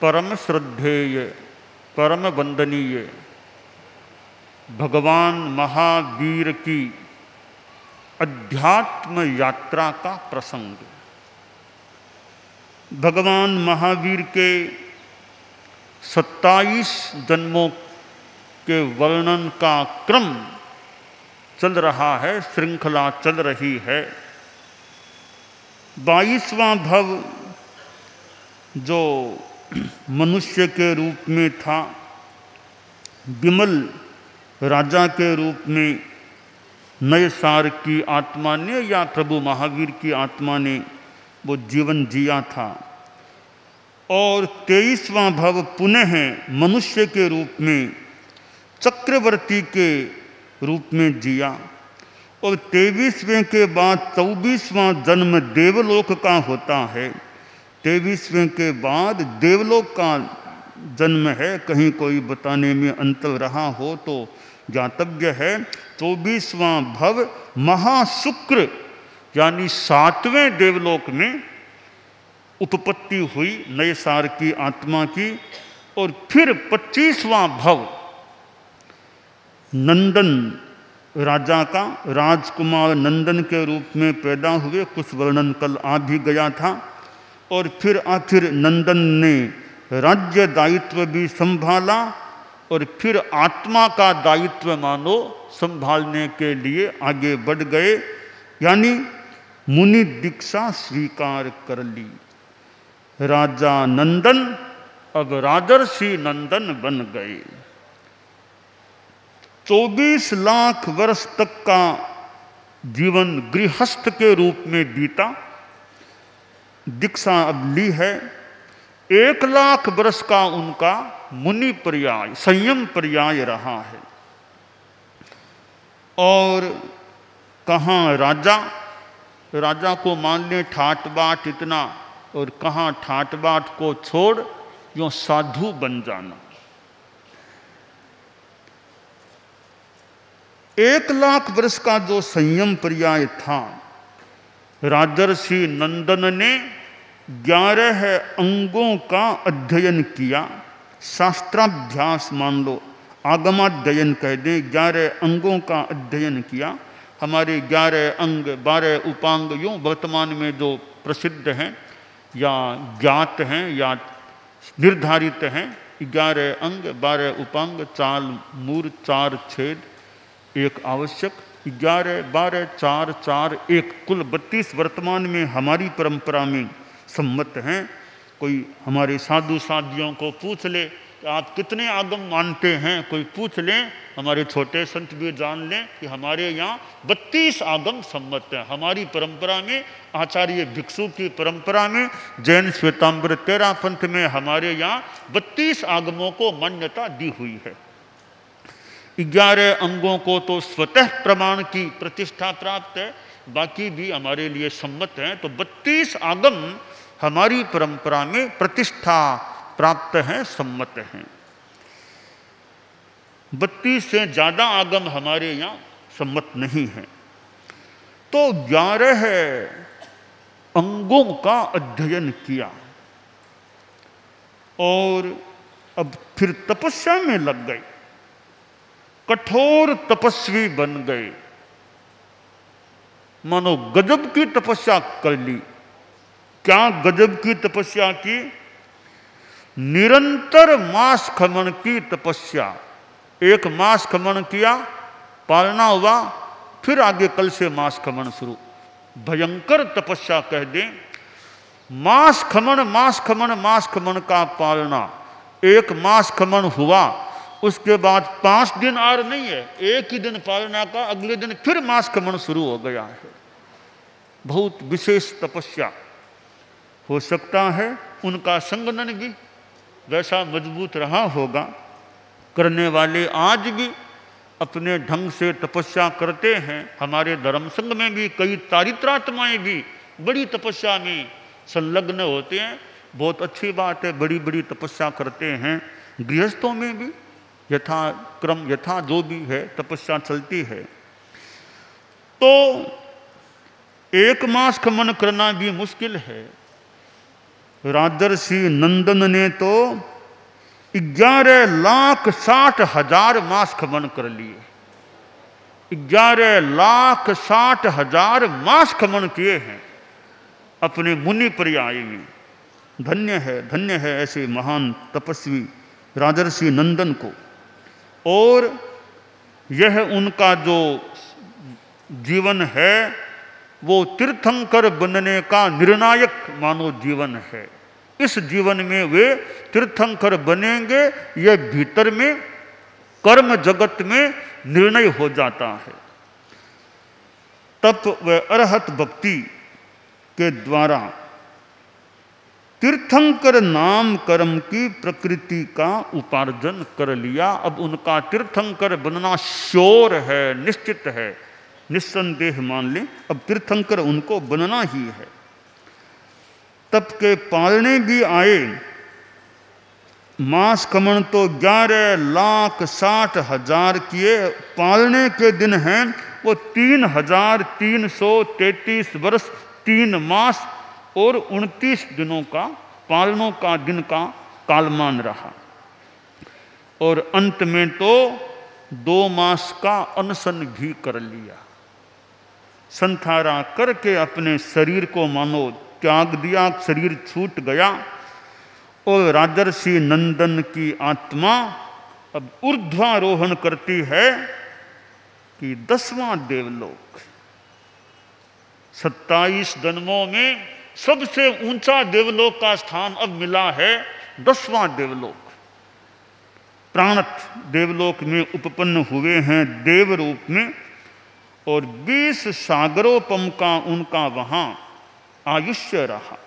परम श्रद्धेय परम वंदनीय भगवान महावीर की अध्यात्म यात्रा का प्रसंग। भगवान महावीर के 27 जन्मों के वर्णन का क्रम चल रहा है, श्रृंखला चल रही है। 22वां भव जो मनुष्य के रूप में था, विमल राजा के रूप में नए सार की आत्मा ने या प्रभु महावीर की आत्मा ने वो जीवन जिया था। और 23वां भव पुनः मनुष्य के रूप में चक्रवर्ती के रूप में जिया। और 23वें के बाद 24वां जन्म देवलोक का होता है। 23वें के बाद देवलोक का जन्म है। कहीं कोई बताने में अंतर रहा हो तो ज्ञातव्य है। 24वां भव महाशुक्र यानी 7वें देवलोक में उत्पत्ति हुई नए सार की आत्मा की। और फिर 25वां भव नंदन राजा का, राजकुमार नंदन के रूप में पैदा हुए। कुछ वर्णन कल आ भी गया था। और फिर आखिर नंदन ने राज्य दायित्व भी संभाला और फिर आत्मा का दायित्व मानो संभालने के लिए आगे बढ़ गए, यानी मुनि दीक्षा स्वीकार कर ली। राजा नंदन अब राजर्षि नंदन बन गए। 24 लाख वर्ष तक का जीवन गृहस्थ के रूप में बीता। दीक्षा अब ली है। 1 लाख वर्ष का उनका मुनि पर्याय, संयम पर्याय रहा है। और कहाँ राजा को मान ले ठाट बाट इतना, और कहाँ ठाट बाट को छोड़ यूँ साधु बन जाना। 1 लाख वर्ष का जो संयम पर्याय था, राजर्षि नंदन ने 11 अंगों का अध्ययन किया। शास्त्राभ्यास मान लो, आगमाध्ययन कह दें। 11 अंगों का अध्ययन किया। हमारे 11 अंग 12 उपांग यूँ वर्तमान में जो प्रसिद्ध हैं या ज्ञात हैं या निर्धारित हैं, 11 अंग 12 उपांग, 4 मूर 4 छेद 1 आवश्यक, 11 12 4 4 1 कुल 32 वर्तमान में हमारी परंपरा में सम्मत हैं। कोई हमारे साधु साधियों को पूछ ले कि आप कितने आगम मानते हैं, कोई पूछ लें, हमारे छोटे संत भी जान लें कि हमारे यहाँ 32 आगम सम्मत हैं। हमारी परंपरा में, आचार्य भिक्षु की परंपरा में, जैन श्वेतांबर तेरा पंथ में हमारे यहाँ 32 आगमों को मान्यता दी हुई है। 11 अंगों को तो स्वतः प्रमाण की प्रतिष्ठा प्राप्त है, बाकी भी हमारे लिए सम्मत हैं। तो 32 आगम हमारी परंपरा में प्रतिष्ठा प्राप्त हैं, सम्मत हैं। 32 से ज़्यादा आगम हमारे यहाँ सम्मत नहीं हैं। तो 11 अंगों का अध्ययन किया और अब फिर तपस्या में लग गए। कठोर तपस्वी बन गए, मानो गजब की तपस्या कर ली। क्या गजब की तपस्या की? निरंतर मास खमन की तपस्या। 1 मास खमन किया, पालना हुआ, फिर आगे कल से मास खमन शुरू। भयंकर तपस्या कह दें। मास खमन का पालना। 1 मास खमन हुआ, उसके बाद 5 दिन और नहीं है, 1 ही दिन पालना का, अगले दिन फिर मास खमन शुरू हो गया है। बहुत विशेष तपस्या। हो सकता है उनका संगठन भी वैसा मजबूत रहा होगा। करने वाले आज भी अपने ढंग से तपस्या करते हैं। हमारे धर्म संघ में भी कई चारित्रात्माएं भी बड़ी तपस्या में संलग्न होते हैं। बहुत अच्छी बात है, बड़ी बड़ी तपस्या करते हैं। गृहस्थों में भी यथा क्रम यथा जो भी है तपस्या चलती है। तो 1 मास खमन करना भी मुश्किल है। राजर्षि नंदन ने तो 11,60,000 मास खमन कर लिए। 11,60,000 मास खमन किए हैं अपने मुनि पर्याय में। धन्य है ऐसे महान तपस्वी राजर्षि नंदन को। और यह उनका जो जीवन है वो तीर्थंकर बनने का निर्णायक मानो जीवन है। इस जीवन में वे तीर्थंकर बनेंगे, यह भीतर में कर्म जगत में निर्णय हो जाता है। तप व अरहत भक्ति के द्वारा तीर्थंकर नाम कर्म की प्रकृति का उपार्जन कर लिया। अब उनका तीर्थंकर बनना श्योर है, निश्चित है, निस्संदेह मान लें। अब तीर्थंकर उनको बनना ही है। तप के पालने भी आए। मास खमन तो 11,60,000 किए। पालने के दिन हैं वो 3,333 वर्ष 3 मास और 29 दिनों का पालनों का दिन का कालमान रहा। और अंत में तो 2 मास का अनशन भी कर लिया। संथारा करके अपने शरीर को मानो त्याग दिया, शरीर छूट गया। और राजर्षि नंदन की आत्मा अब ऊर्ध्वारोहण करती है कि 10वां देवलोक। 27 जन्मों में सबसे ऊंचा देवलोक का स्थान अब मिला है 10वां देवलोक। प्राणथ देवलोक में उपपन्न हुए हैं देव रूप में। और 20 सागरोपम का उनका वहां आयुष्य रहा।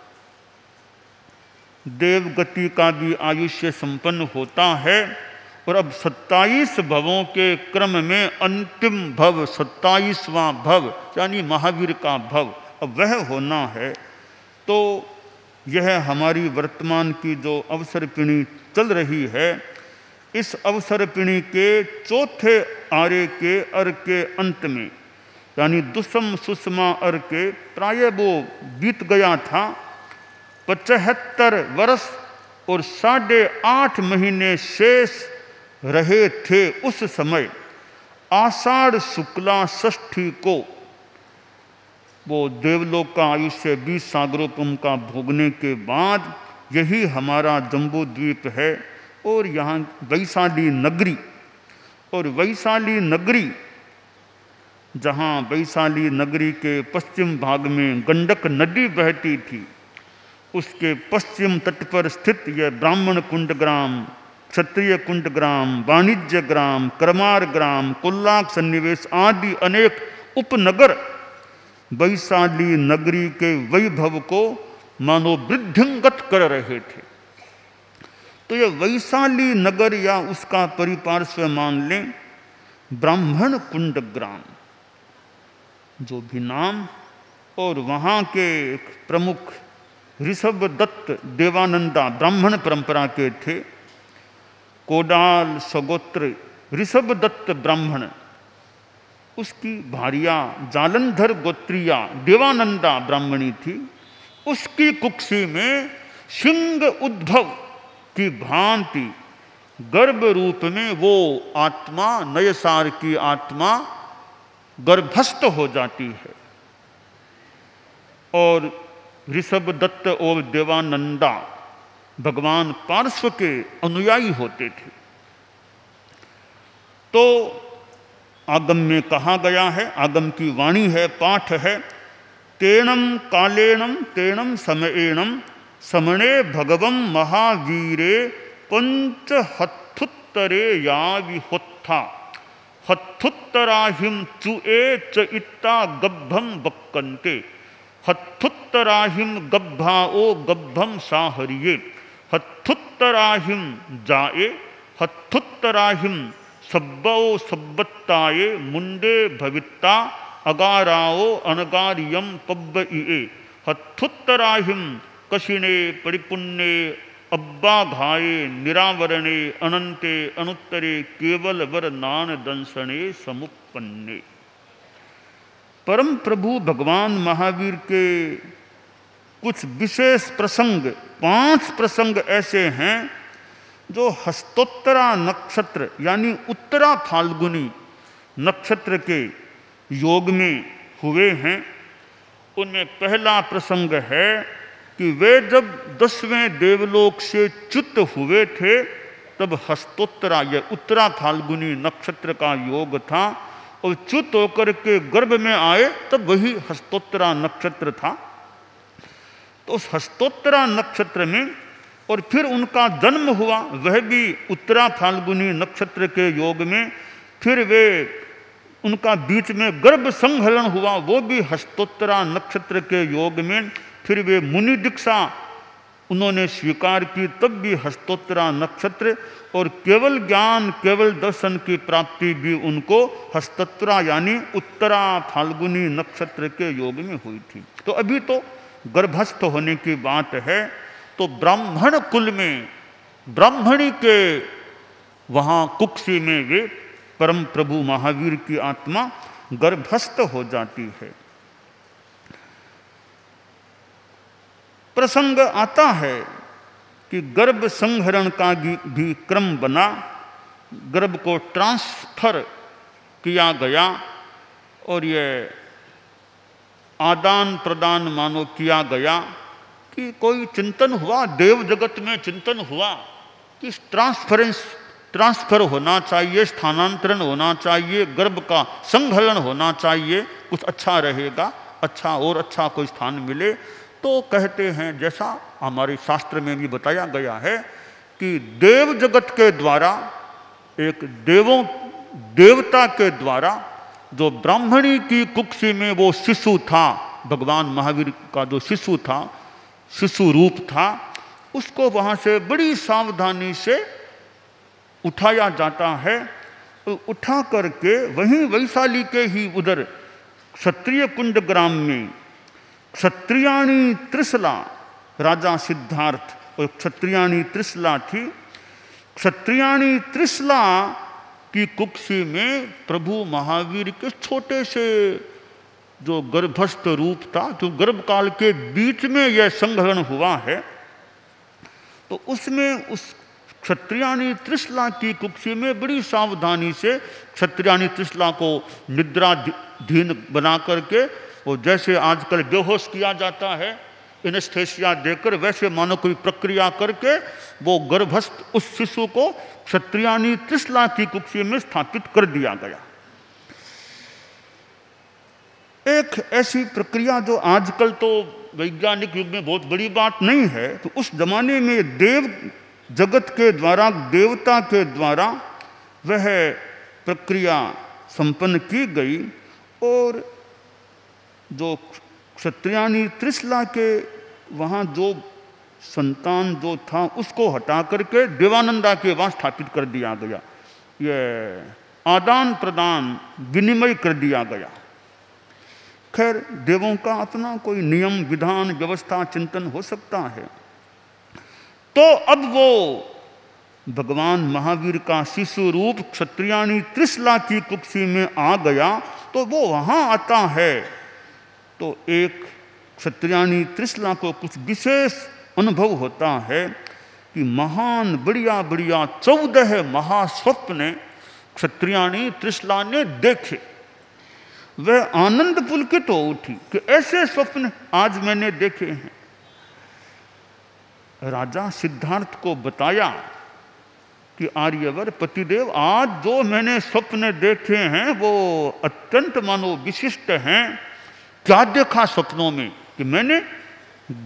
देवगति का भी आयुष्य संपन्न होता है। और अब 27 भवों के क्रम में अंतिम भव 27वां भव यानी महावीर का भव अब वह होना है। तो यह हमारी वर्तमान की जो अवसरपिणी चल रही है, इस अवसरपिणी के चौथे आरे के अर के अंत में यानी दुसम सुषमा अर के प्राय वो बीत गया था 75 वर्ष और 8.5 महीने शेष रहे थे। उस समय आषाढ़ शुक्ला षष्ठी को वो देवलोक का आयुष्य 20 सागरोपम का भोगने के बाद यही हमारा जम्बू द्वीप है। और यहाँ वैशाली नगरी, और वैशाली नगरी जहाँ वैशाली नगरी के पश्चिम भाग में गंडक नदी बहती थी, उसके पश्चिम तट पर स्थित यह ब्राह्मण कुंड ग्राम, क्षत्रिय कुंड ग्राम, वाणिज्य ग्राम, करमार ग्राम, कुल्लाक सन्निवेश आदि अनेक उपनगर वैशाली नगरी के वैभव को मानो वृद्धिंगत कर रहे थे। तो यह वैशाली नगर या उसका परिपार्श्व मान लें ब्राह्मण कुंड ग्राम जो भी नाम। और वहाँ के प्रमुख ऋषभ दत्त देवानंदा ब्राह्मण परंपरा के थे। कोडाल सगोत्र ऋषभ दत्त ब्राह्मण, उसकी भार्या जालंधर गोत्रिया देवानंदा ब्राह्मणी थी। उसकी कुक्षी में सिंह उद्भव की भांति गर्भ रूप में वो आत्मा, नयसार की आत्मा गर्भस्थ हो जाती है। और ऋषभ दत्त और देवानंदा भगवान पार्श्व के अनुयायी होते थे। तो आगम में कहा गया है, आगम की वाणी है, पाठ है, तेणम कालेणम तेणम समयेणम समणे भगवं महावीरे पंचहत्थुत्तरे या विहोत्था हत्थुत्तराहिं चुए च इत्ता गब्भं बक्कन्ते हत्थुत्तराहिं गब्भाओ गब्भं साहरिये हत्थुत्तराहिं जाए हत्थुत्तराहिं सब्बओ सब्बत्ताये मुंडे भवित्ता अगाराओ अनगारियम पब्बइए हत्थुत्तराहिं कशिने परिपुन्ने अब्बा घाये निरावरणे अनंते अनुत्तरे केवल वर नान दंसने समुपन्ने। परम प्रभु भगवान महावीर के कुछ विशेष प्रसंग, 5 प्रसंग ऐसे हैं जो हस्तोत्तरा नक्षत्र यानी उत्तरा फाल्गुनी नक्षत्र के योग में हुए हैं। उनमें पहला प्रसंग है कि वे जब 10वें देवलोक से च्युत हुए थे तब हस्तोत्तरा या उत्तरा फाल्गुनी नक्षत्र का योग था, और च्युत होकर के गर्भ में आए तब वही हस्तोत्तरा नक्षत्र था। तो उस हस्तोत्तरा नक्षत्र में और फिर उनका जन्म हुआ, वह भी उत्तरा फाल्गुनी नक्षत्र के योग में। फिर वे उनका बीच में गर्भ संहरण हुआ, वो भी हस्तोत्तरा नक्षत्र के योग में। फिर वे मुनि दीक्षा उन्होंने स्वीकार की, तब भी हस्तोत्तरा नक्षत्र। और केवल ज्ञान, केवल दर्शन की प्राप्ति भी उनको हस्तोत्तरा यानी उत्तरा फाल्गुनी नक्षत्र के योग में हुई थी। तो अभी तो गर्भस्थ होने की बात है। तो ब्राह्मण कुल में, ब्राह्मणी के वहाँ कुक्षी में वे परम प्रभु महावीर की आत्मा गर्भस्थ हो जाती है। प्रसंग आता है कि गर्भ संहरण का भी क्रम बना, गर्भ को ट्रांसफर किया गया और ये आदान प्रदान मानो किया गया कि कोई चिंतन हुआ, देव जगत में चिंतन हुआ कि ट्रांसफर होना चाहिए, स्थानांतरण होना चाहिए, गर्भ का संहरण होना चाहिए, कुछ अच्छा रहेगा, अच्छा और अच्छा कोई स्थान मिले। तो कहते हैं, जैसा हमारे शास्त्र में भी बताया गया है कि देव जगत के द्वारा, एक देवता के द्वारा जो ब्राह्मणी की कुक्षी में वो शिशु था, भगवान महावीर का जो शिशु था, शिशु रूप था, उसको वहाँ से बड़ी सावधानी से उठाया जाता है। तो उठा करके वहीं वैशाली के ही उधर क्षत्रिय कुंड ग्राम में क्षत्रियाणी त्रिशला, राजा सिद्धार्थ और क्षत्रियाणी त्रिशला थी। क्षत्रियाणी त्रिशला की कुक्षी में प्रभु महावीर के छोटे से जो गर्भस्थ रूप था, जो गर्भकाल के बीच में यह संहरण हुआ है, तो उसमें उस क्षत्रियाणी त्रिशला की कुक्षी में बड़ी सावधानी से क्षत्रियाणी त्रिशला को निद्राधीन बना करके, और जैसे आजकल बेहोश किया जाता है एनेस्थेसिया देकर, वैसे मानो कोई प्रक्रिया करके वो गर्भस्थ उस शिशु को क्षत्रियाणी त्रिशला की कुक्षी में स्थापित कर दिया गया। एक ऐसी प्रक्रिया जो आजकल तो वैज्ञानिक युग में बहुत बड़ी बात नहीं है, तो उस जमाने में देव जगत के द्वारा, देवता के द्वारा वह प्रक्रिया संपन्न की गई। और जो क्षत्रियाणी त्रिशला के वहाँ जो संतान जो था उसको हटा करके देवानंदा के वहाँ स्थापित कर दिया गया। ये आदान प्रदान विनिमय कर दिया गया। खैर, देवों का अपना कोई नियम विधान व्यवस्था चिंतन हो सकता है। तो अब वो भगवान महावीर का शिशु रूप क्षत्रियाणी त्रिशला की कुक्षी में आ गया। तो वो वहाँ आता है तो एक क्षत्रियाणी त्रिशला को कुछ विशेष अनुभव होता है कि महान बढ़िया बढ़िया 14 महास्वप्न क्षत्रियाणी त्रिशला ने देखे। वह आनंद पुलकित हो उठी कि ऐसे स्वप्न आज मैंने देखे हैं। राजा सिद्धार्थ को बताया कि आर्यवर पतिदेव, आज जो मैंने स्वप्न देखे हैं वो अत्यंत मानो विशिष्ट हैं। क्या देखा स्वप्नों में? कि मैंने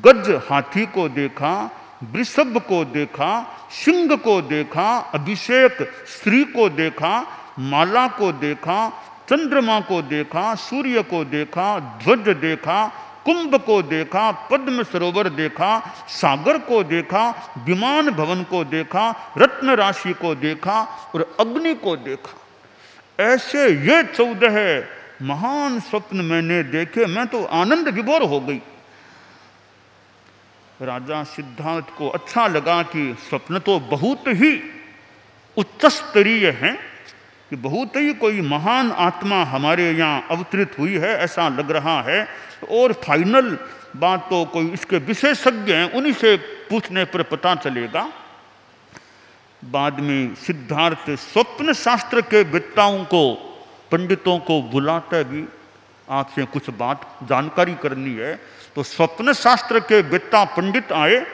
गज हाथी को देखा, वृषभ को देखा, सिंह को देखा, अभिषेक स्त्री को देखा, माला को देखा, चंद्रमा को देखा, सूर्य को देखा, ध्वज देखा, कुंभ को देखा, पद्म सरोवर देखा, सागर को देखा, विमान भवन को देखा, रत्न राशि को देखा और अग्नि को देखा। ऐसे ये 14 महान स्वप्न मैंने देखे। मैं तो आनंद विभोर हो गई। राजा सिद्धार्थ को अच्छा लगा कि स्वप्न तो बहुत ही उच्च स्तरीय हैं, कि बहुत ही कोई महान आत्मा हमारे यहाँ अवतरित हुई है ऐसा लग रहा है। और फाइनल बात तो कोई इसके विशेषज्ञ हैं उन्हीं से पूछने पर पता चलेगा। बाद में सिद्धार्थ स्वप्न शास्त्र के वेत्ताओं को, पंडितों को बुलाते भी आपसे कुछ बात जानकारी करनी है। तो स्वप्न शास्त्र के वेत्ता पंडित आए,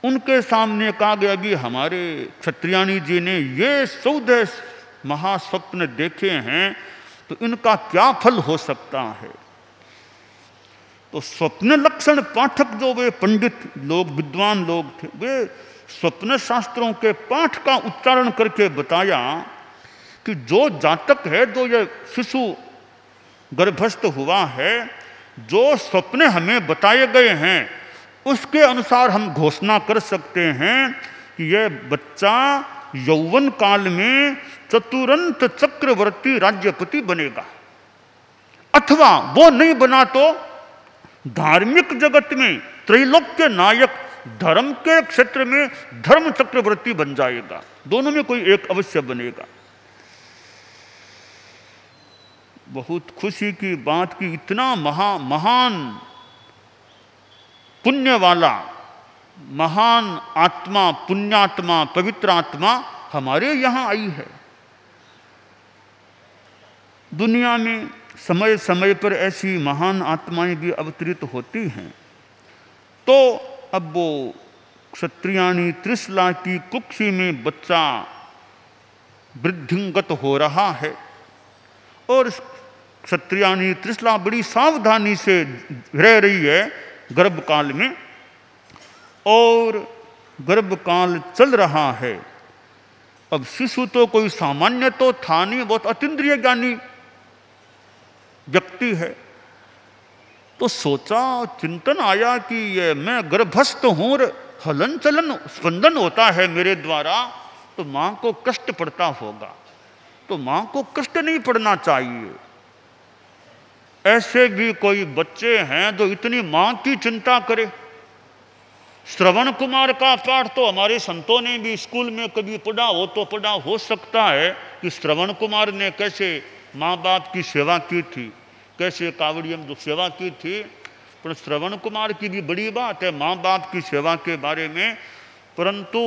उनके सामने कहा गया भी हमारे क्षत्रियाणी जी ने ये 14 महास्वप्न देखे हैं, तो इनका क्या फल हो सकता है। तो स्वप्न लक्षण पाठक जो वे पंडित लोग, विद्वान लोग थे, वे स्वप्न शास्त्रों के पाठ का उच्चारण करके बताया कि जो जातक है, जो ये शिशु गर्भस्थ हुआ है, जो स्वप्न हमें बताए गए हैं उसके अनुसार हम घोषणा कर सकते हैं कि यह बच्चा यौवन काल में चतुरंत चक्रवर्ती राज्यपति बनेगा, अथवा वो नहीं बना तो धार्मिक जगत में त्रैलोक्य नायक, धर्म के क्षेत्र में धर्म चक्रवर्ती बन जाएगा। दोनों में कोई एक अवश्य बनेगा। बहुत खुशी की बात कि इतना महान पुण्य वाला महान आत्मा, पुण्यात्मा, पवित्र आत्मा हमारे यहाँ आई है। दुनिया में समय समय पर ऐसी महान आत्माएं भी अवतरित होती हैं। तो अब वो क्षत्रियाणी त्रिशला की कुक्षी में बच्चा वृद्धिंगत हो रहा है और क्षत्रियाणी त्रिशला बड़ी सावधानी से रह रही है गर्भकाल में, और गर्भकाल चल रहा है। अब शिशु तो कोई सामान्य तो था नहीं, बहुत अतीन्द्रिय ज्ञानी व्यक्ति है। तो सोचा, चिंतन आया कि ये मैं गर्भस्थ हूं, हलन चलन स्पंदन होता है मेरे द्वारा, तो मां को कष्ट पड़ता होगा, तो मां को कष्ट नहीं पड़ना चाहिए। ऐसे भी कोई बच्चे हैं जो इतनी मां की चिंता करे। श्रवण कुमार का पाठ तो हमारे संतों ने भी स्कूल में कभी पढ़ा हो तो पढ़ा हो सकता है कि श्रवण कुमार ने कैसे माँ बाप की सेवा की थी, कैसे कावड़ियम जो सेवा की थी। पर श्रवण कुमार की भी बड़ी बात है माँ बाप की सेवा के बारे में। परंतु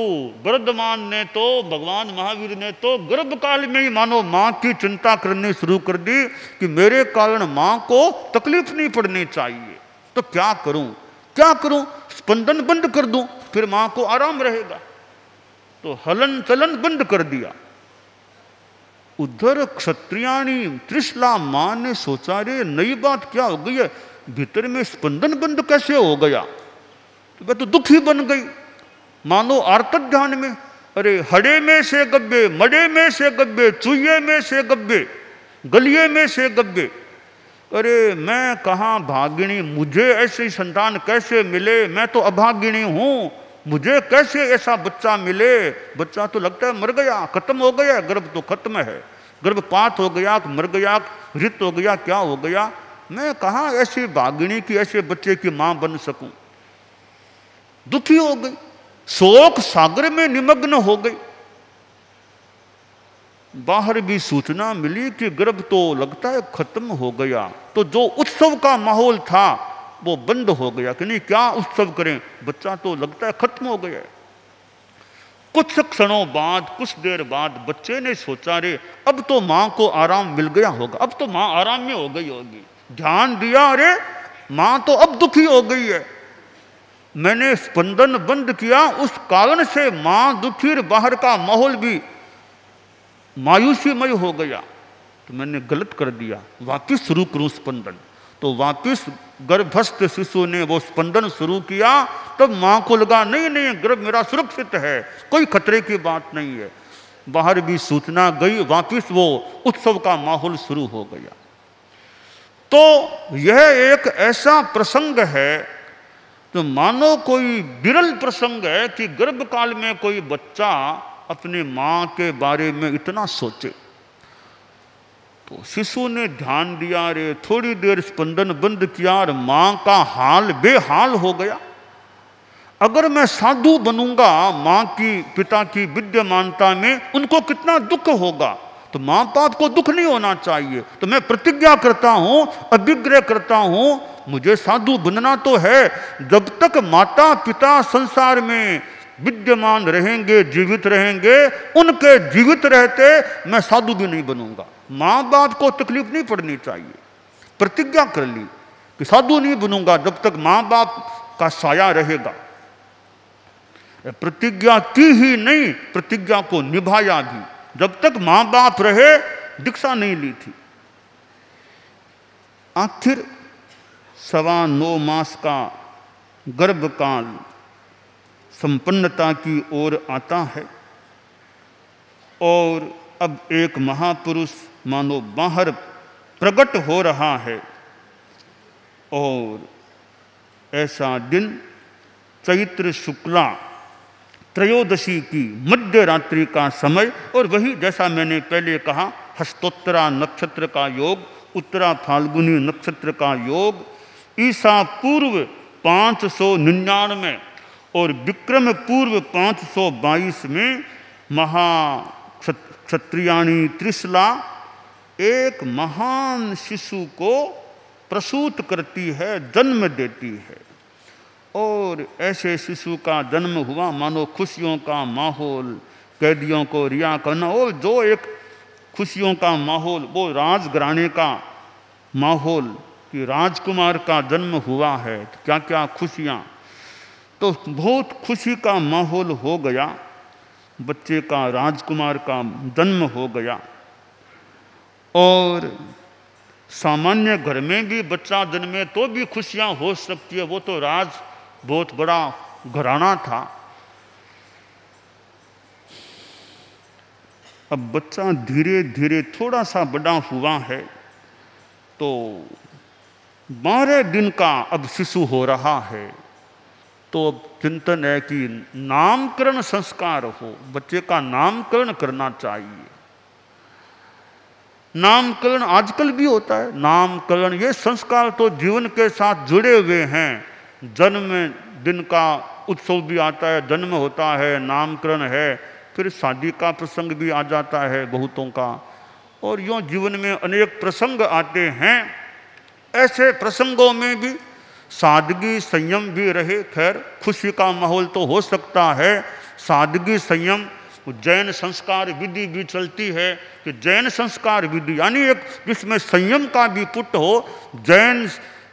वर्धमान ने तो, भगवान महावीर ने तो गर्भकाल में ही मानो माँ की चिंता करनी शुरू कर दी कि मेरे कारण माँ को तकलीफ नहीं पड़नी चाहिए। तो क्या करूं, क्या करूं, स्पंदन बंद कर दूं, फिर मां को आराम रहेगा। तो हलन चलन बंद कर दिया। उधर क्षत्रियाणी त्रिशला मां ने सोचा, रे नई बात क्या हो गई है, भीतर में स्पंदन बंद कैसे हो गया। तो वह तो दुखी बन गई, मानो आर्तक ध्यान में। अरे हड़े में से गब्बे, मड़े में से गब्बे, चुइये में से गब्बे, गलिये में से गब्बे। अरे मैं कहाँ भागिनी, मुझे ऐसी संतान कैसे मिले, मैं तो अभागिनी हूँ, मुझे कैसे ऐसा बच्चा मिले। बच्चा तो लगता है मर गया, खत्म हो गया, गर्भ तो खत्म है, गर्भपात हो गया, मर गया, ऋत हो गया, क्या हो गया। मैं कहाँ ऐसी भागिनी की, ऐसे बच्चे की माँ बन सकूं। दुखी हो गई, शोक सागर में निमग्न हो गई। बाहर भी सूचना मिली कि गर्भ तो लगता है खत्म हो गया। तो जो उत्सव का माहौल था वो बंद हो गया कि नहीं क्या उत्सव करें, बच्चा तो लगता है खत्म हो गया। कुछ क्षणों बाद, कुछ देर बाद बच्चे ने सोचा, रे अब तो मां को आराम मिल गया होगा, अब तो मां आराम में हो गई होगी। ध्यान दिया, अरे मां तो अब दुखी हो गई है, मैंने स्पंदन बंद किया, उस कारण से मां दुखी, बाहर का माहौल भी मायूसीमय हो गया। तो मैंने गलत कर दिया, वापिस शुरू करूं स्पंदन। तो वापिस गर्भस्थ शिशु ने वो स्पंदन शुरू किया। तब मां को लगा नहीं नहीं गर्भ मेरा सुरक्षित है, कोई खतरे की बात नहीं है। बाहर भी सूचना गई, वापिस वो उत्सव का माहौल शुरू हो गया। तो यह एक ऐसा प्रसंग है तो मानो कोई विरल प्रसंग है कि गर्भकाल में कोई बच्चा अपने मां के बारे में इतना सोचे। तो शिशु ने ध्यान दिया, रे थोड़ी देर स्पंदन बंद किया और मां का हाल बेहाल हो गया। अगर मैं साधु बनूंगा मां की, पिता की विद्यमानता में, उनको कितना दुख होगा। तो माँ बाप को दुख नहीं होना चाहिए। तो मैं प्रतिज्ञा करता हूँ, अभिग्रह करता हूँ, मुझे साधु बनना तो है। जब तक माता पिता संसार में विद्यमान रहेंगे, जीवित रहेंगे, उनके जीवित रहते मैं साधु भी नहीं बनूंगा। माँ बाप को तकलीफ नहीं पड़नी चाहिए। प्रतिज्ञा कर ली कि साधु नहीं बनूंगा जब तक माँ बाप का साया रहेगा। प्रतिज्ञा की ही नहीं, प्रतिज्ञा को निभाया भी। जब तक माँ बाप रहे दीक्षा नहीं ली थी। आखिर 9.25 मास का गर्भकाल संपन्नता की ओर आता है और अब एक महापुरुष मानो बाहर प्रकट हो रहा है। और ऐसा दिन चैत्र शुक्ला त्रयोदशी की मध्य रात्रि का समय, और वही जैसा मैंने पहले कहा हस्तोत्तरा नक्षत्र का योग, उत्तरा फाल्गुनी नक्षत्र का योग, ईसा पूर्व 599 और विक्रम पूर्व 522 में महा क्षत्रियाणी त्रिशला एक महान शिशु को प्रसूत करती है, जन्म देती है। और ऐसे शिशु का जन्म हुआ मानो खुशियों का माहौल, कैदियों को रिहा करना, और जो एक खुशियों का माहौल, वो राजघराने का माहौल कि राजकुमार का जन्म हुआ है, तो क्या क्या खुशियाँ। तो बहुत खुशी का माहौल हो गया, बच्चे का, राजकुमार का जन्म हो गया। और सामान्य घर में भी बच्चा जन्मे तो भी खुशियाँ हो सकती है, वो तो राज बहुत बड़ा घराना था। अब बच्चा धीरे धीरे थोड़ा सा बड़ा हुआ है, तो 12 दिन का अब शिशु हो रहा है। तो अब चिंतन है कि नामकरण संस्कार हो, बच्चे का नामकरण करना चाहिए। नामकरण आजकल भी होता है। नामकरण ये संस्कार तो जीवन के साथ जुड़े हुए हैं। जन्म दिन का उत्सव भी आता है, जन्म होता है, नामकरण है, फिर शादी का प्रसंग भी आ जाता है बहुतों का, और यूँ जीवन में अनेक प्रसंग आते हैं। ऐसे प्रसंगों में भी सादगी संयम भी रहे। खैर खुशी का माहौल तो हो सकता है, सादगी संयम। जैन संस्कार विधि भी चलती है कि जैन संस्कार विधि यानी एक जिसमें संयम का भी पुट हो। जैन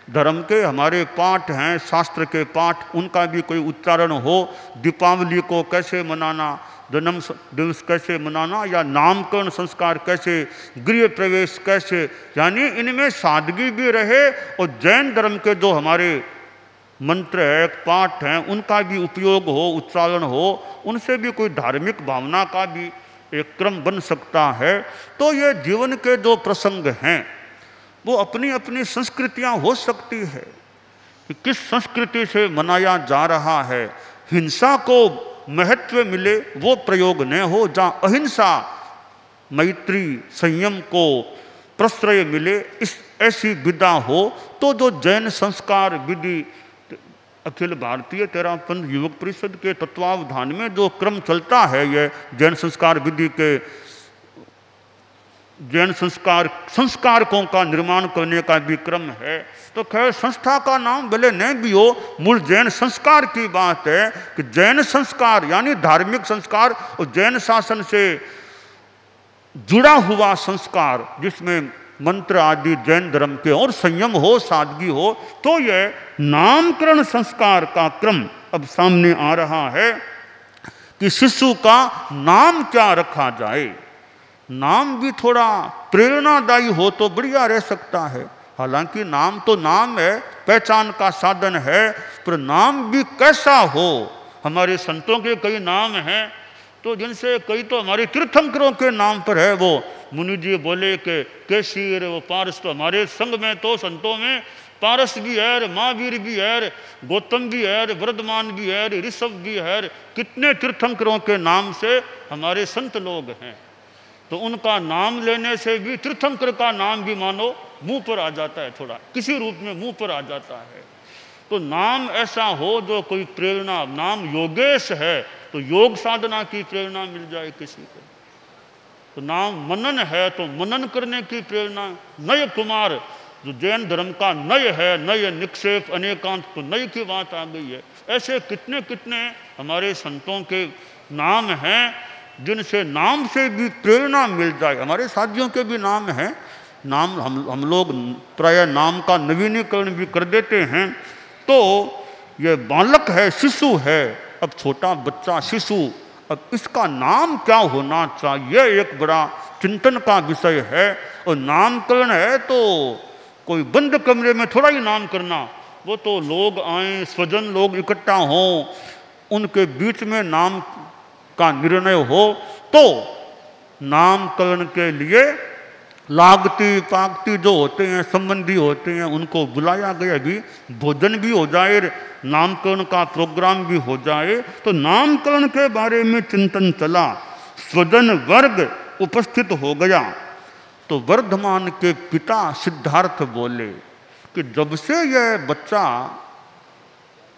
धर्म के हमारे पाठ हैं, शास्त्र के पाठ, उनका भी कोई उच्चारण हो। दीपावली को कैसे मनाना, जन्म दिवस कैसे मनाना, या नामकरण संस्कार कैसे, गृह प्रवेश कैसे, यानी इनमें सादगी भी रहे। और जैन धर्म के जो हमारे मंत्र है, पाठ हैं, उनका भी उपयोग हो, उच्चारण हो, उनसे भी कोई धार्मिक भावना का भी एक क्रम बन सकता है। तो ये जीवन के जो प्रसंग हैं वो अपनी अपनी संस्कृतियां हो सकती है कि किस संस्कृति से मनाया जा रहा है। हिंसा को महत्व मिले वो प्रयोग न हो, जहाँ अहिंसा मैत्री संयम को प्रश्रय मिले, इस ऐसी विधा हो। तो जो जैन संस्कार विधि अखिल भारतीय तेरापंथ युवक परिषद के तत्वावधान में जो क्रम चलता है, ये जैन संस्कार विधि के जैन संस्कारकों का निर्माण करने का भी क्रम है। तो खैर संस्था का नाम भले न भी हो, मूल जैन संस्कार की बात है कि जैन संस्कार यानी धार्मिक संस्कार और जैन शासन से जुड़ा हुआ संस्कार जिसमें मंत्र आदि जैन धर्म के और संयम हो, सादगी हो। तो यह नामकरण संस्कार का क्रम अब सामने आ रहा है कि शिशु का नाम क्या रखा जाए। नाम भी थोड़ा प्रेरणादायी हो तो बढ़िया रह सकता है। हालांकि नाम तो नाम है, पहचान का साधन है, पर नाम भी कैसा हो। हमारे संतों के कई नाम हैं तो जिनसे कई तो हमारे तीर्थंकरों के नाम पर है। वो मुनि जी बोले कि कैसी वो पारस, तो हमारे संग में तो संतों में पारस भी है, महावीर भी है, गौतम भी है, वर्धमान भी है, ऋषभ भी है। कितने तीर्थंकरों के नाम से हमारे संत लोग हैं। तो उनका नाम लेने से भी तीर्थंकर का नाम भी मानो मुंह पर आ जाता है, थोड़ा किसी रूप में मुंह पर आ जाता है। तो नाम ऐसा हो जो कोई प्रेरणा, नाम योगेश है तो योग साधना की प्रेरणा मिल जाए किसी को। तो नाम मनन है तो मनन करने की प्रेरणा। नय कुमार जो जैन धर्म का नय है, नय निक्षेप अनेकांत, तो नय की बात आ गई है। ऐसे कितने कितने हमारे संतों के नाम हैं जिनसे नाम से भी प्रेरणा मिल जाए। हमारे साथियों के भी नाम हैं, नाम हम लोग प्राय नाम का नवीनीकरण भी कर देते हैं। तो ये बालक है, शिशु है, अब छोटा बच्चा शिशु, अब इसका नाम क्या होना चाहिए एक बड़ा चिंतन का विषय है। और नामकरण है तो कोई बंद कमरे में थोड़ा ही नाम करना, वो तो लोग आए, स्वजन लोग इकट्ठा हों, उनके बीच में नाम का निर्णय हो। तो नामकरण के लिए लागती पागती जो होते हैं, संबंधी होते हैं, उनको बुलाया गया, भी भोजन भी हो जाए, नामकरण का प्रोग्राम भी हो जाए। तो नामकरण के बारे में चिंतन चला, स्वजन वर्ग उपस्थित हो गया। तो वर्धमान के पिता सिद्धार्थ बोले कि जब से यह बच्चा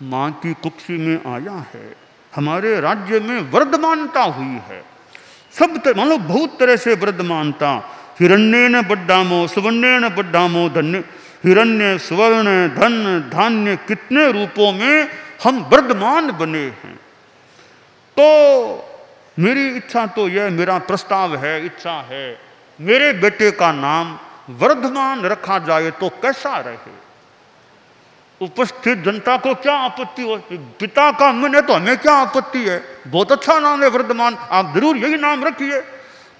माँ की कुक्षी में आया है, हमारे राज्य में वर्धमानता हुई है। सब मान लो बहुत तरह से वर्धमानता, हिरण्येन बड्डामो सुवर्णेन बड्डामो धन्य, हिरण्य स्वर्ण धन धान्य, कितने रूपों में हम वर्धमान बने हैं। तो मेरी इच्छा तो यह, मेरा प्रस्ताव है, इच्छा है, मेरे बेटे का नाम वर्धमान रखा जाए तो कैसा रहे। उपस्थित जनता को क्या आपत्ति हो, पिता का मन है तो हमें क्या आपत्ति है, बहुत अच्छा नाम है वर्धमान, आप जरूर यही नाम रखिए।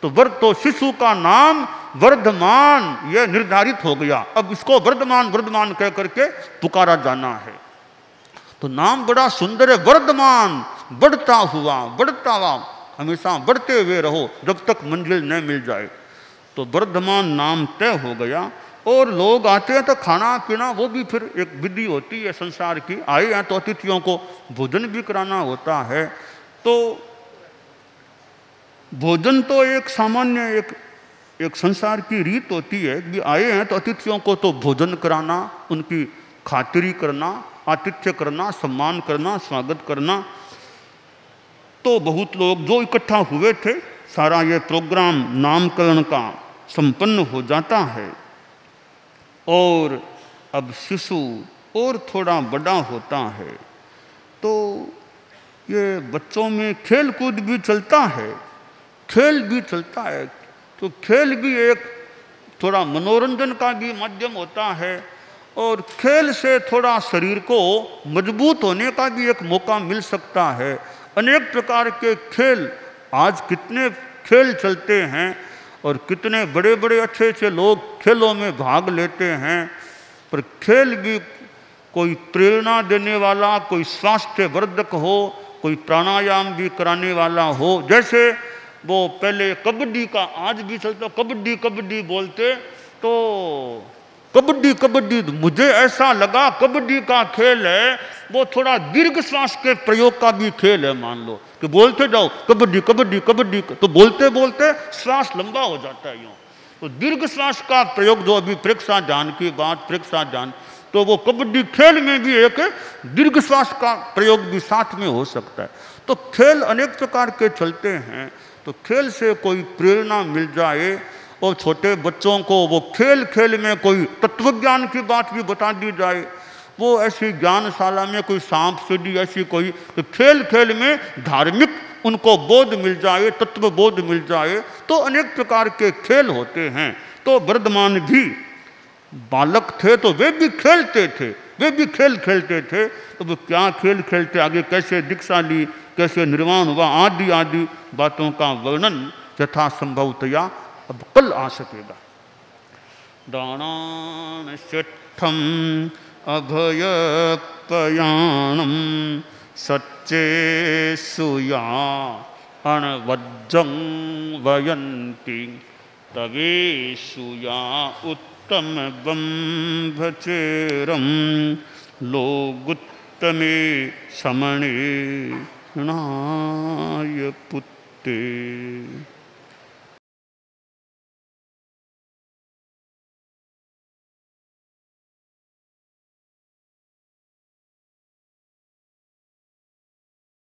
तो शिशु का नाम वर्धमान यह निर्धारित हो गया। अब इसको वर्धमान वर्धमान कह करके पुकारा जाना है। तो नाम बड़ा सुंदर है, वर्धमान, बढ़ता हुआ, बढ़ता हुआ, हमेशा बढ़ते हुए रहो जब तक मंजिल न मिल जाए। तो वर्धमान नाम तय हो गया। और लोग आते हैं तो खाना पीना, वो भी फिर एक विधि होती है संसार की। आए हैं तो अतिथियों को भोजन भी कराना होता है। तो भोजन तो एक सामान्य एक संसार की रीत होती है कि आए हैं तो अतिथियों को तो भोजन कराना, उनकी खातिरी करना, आतिथ्य करना, सम्मान करना, स्वागत करना। तो बहुत लोग जो इकट्ठा हुए थे, सारा ये प्रोग्राम नामकरण का संपन्न हो जाता है। और अब शिशु और थोड़ा बड़ा होता है तो ये बच्चों में खेल कूद भी चलता है, खेल भी चलता है। तो खेल भी एक थोड़ा मनोरंजन का भी माध्यम होता है। और खेल से थोड़ा शरीर को मजबूत होने का भी एक मौका मिल सकता है। अनेक प्रकार के खेल, आज कितने खेल चलते हैं और कितने बड़े बड़े अच्छे अच्छे लोग खेलों में भाग लेते हैं। पर खेल भी कोई प्रेरणा देने वाला, कोई स्वास्थ्य वर्धक हो, कोई प्राणायाम भी कराने वाला हो। जैसे वो पहले कबड्डी का, आज भी चलता, कबड्डी कबड्डी बोलते, तो कबड्डी कबड्डी, मुझे ऐसा लगा कबड्डी का खेल है वो थोड़ा दीर्घ श्वास के प्रयोग का भी खेल है। मान लो कि बोलते जाओ कबड्डी कबड्डी कबड्डी, तो बोलते बोलते श्वास लंबा हो जाता है यूँ। तो दीर्घ श्वास का प्रयोग जो अभी प्रेक्षा ध्यान की बात, प्रेक्षा ध्यान, तो वो कबड्डी खेल में भी एक दीर्घ श्वास का प्रयोग भी साथ में हो सकता है। तो खेल अनेक प्रकार के चलते हैं। तो खेल से कोई प्रेरणा मिल जाए और छोटे बच्चों को वो खेल खेल में कोई तत्वज्ञान की बात भी बता दी जाए, वो ऐसी ज्ञानशाला में कोई सांप सीढ़ी ऐसी कोई, तो खेल खेल में धार्मिक उनको बोध मिल जाए, तत्व बोध मिल जाए। तो अनेक प्रकार के खेल होते हैं। तो वर्धमान भी बालक थे तो वे भी खेलते थे, वे भी खेल खेलते थे। तो वो क्या खेल खेलते, आगे कैसे दीक्षा ली, कैसे निर्वाण हुआ, आदि आदि बातों का वर्णन यथा संभवतया अब कल आ सकेगा। दानान शिठम अभय पयाणम सच्चे सुया अणवज्जं वयन्ति तवे सुया उत्तम बंभचेरम लोगुत्तमे समणे नाय पुत्ते।